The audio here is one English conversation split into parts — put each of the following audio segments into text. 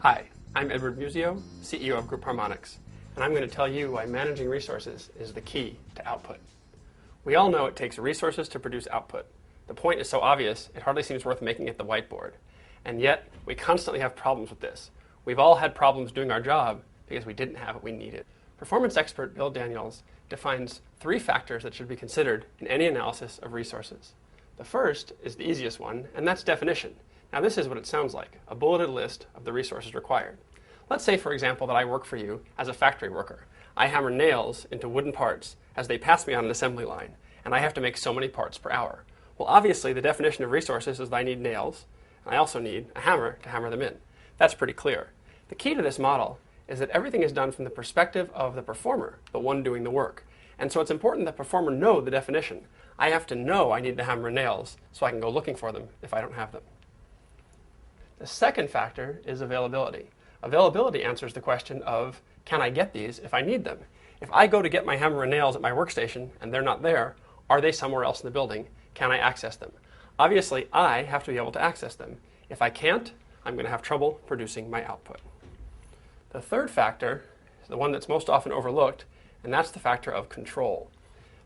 Hi, I'm Edward Muzio, CEO of Group Harmonics, and I'm going to tell you why managing resources is the key to output. We all know it takes resources to produce output. The point is so obvious, it hardly seems worth making it the whiteboard. And yet, we constantly have problems with this. We've all had problems doing our job because we didn't have what we needed. Performance expert Bill Daniels defines 3 factors that should be considered in any analysis of resources. The first is the easiest one, and that's definition. Now this is what it sounds like, a bulleted list of the resources required. Let's say, for example, that I work for you as a factory worker. I hammer nails into wooden parts as they pass me on an assembly line, and I have to make so many parts per hour. Well, obviously, the definition of resources is that I need nails, and I also need a hammer to hammer them in. That's pretty clear. The key to this model is that everything is done from the perspective of the performer, the one doing the work. And so it's important that the performer know the definition. I have to know I need to hammer nails so I can go looking for them if I don't have them. The second factor is availability. Availability answers the question of, can I get these if I need them? If I go to get my hammer and nails at my workstation and they're not there, are they somewhere else in the building? Can I access them? Obviously, I have to be able to access them. If I can't, I'm going to have trouble producing my output. The third factor is the one that's most often overlooked, and that's the factor of control.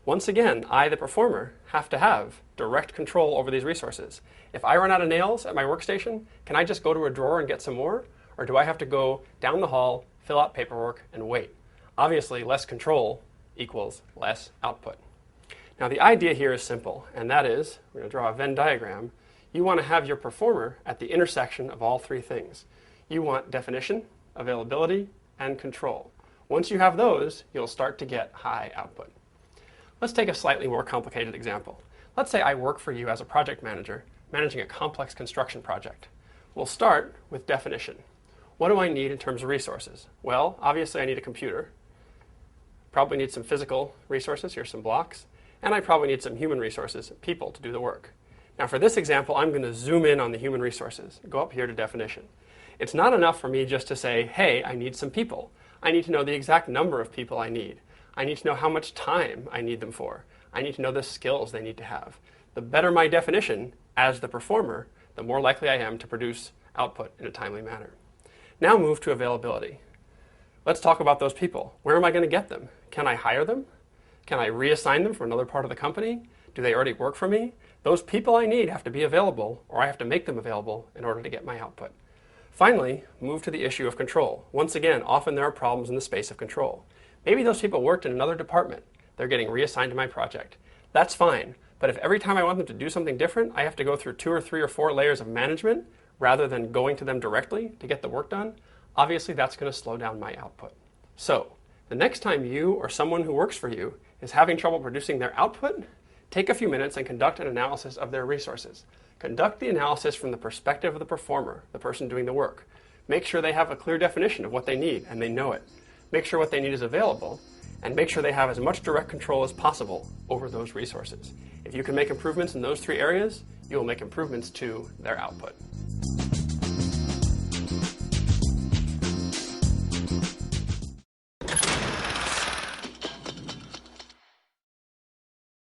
Once again, I, the performer, have to have direct control over these resources. If I run out of nails at my workstation, can I just go to a drawer and get some more? Or do I have to go down the hall, fill out paperwork, and wait? Obviously, less control equals less output. Now the idea here is simple, and that is, we're going to draw a Venn diagram. You want to have your performer at the intersection of all 3 things. You want definition, availability, and control. Once you have those, you'll start to get high output. Let's take a slightly more complicated example. Let's say I work for you as a project manager, managing a complex construction project. We'll start with definition. What do I need in terms of resources? Well, obviously I need a computer. Probably need some physical resources, here's some blocks. And I probably need some human resources, people, to do the work. Now for this example, I'm going to zoom in on the human resources. Go up here to definition. It's not enough for me just to say, hey, I need some people. I need to know the exact number of people I need. I need to know how much time I need them for. I need to know the skills they need to have. The better my definition as the performer, the more likely I am to produce output in a timely manner. Now move to availability. Let's talk about those people. Where am I going to get them? Can I hire them? Can I reassign them from another part of the company? Do they already work for me? Those people I need have to be available, or I have to make them available in order to get my output. Finally, move to the issue of control. Once again, often there are problems in the space of control. Maybe those people worked in another department. They're getting reassigned to my project. That's fine, but if every time I want them to do something different, I have to go through 2 or 3 or 4 layers of management rather than going to them directly to get the work done, obviously that's going to slow down my output. So, the next time you or someone who works for you is having trouble producing their output, take a few minutes and conduct an analysis of their resources. Conduct the analysis from the perspective of the performer, the person doing the work. Make sure they have a clear definition of what they need and they know it. Make sure what they need is available, and make sure they have as much direct control as possible over those resources. If you can make improvements in those 3 areas, you will make improvements to their output.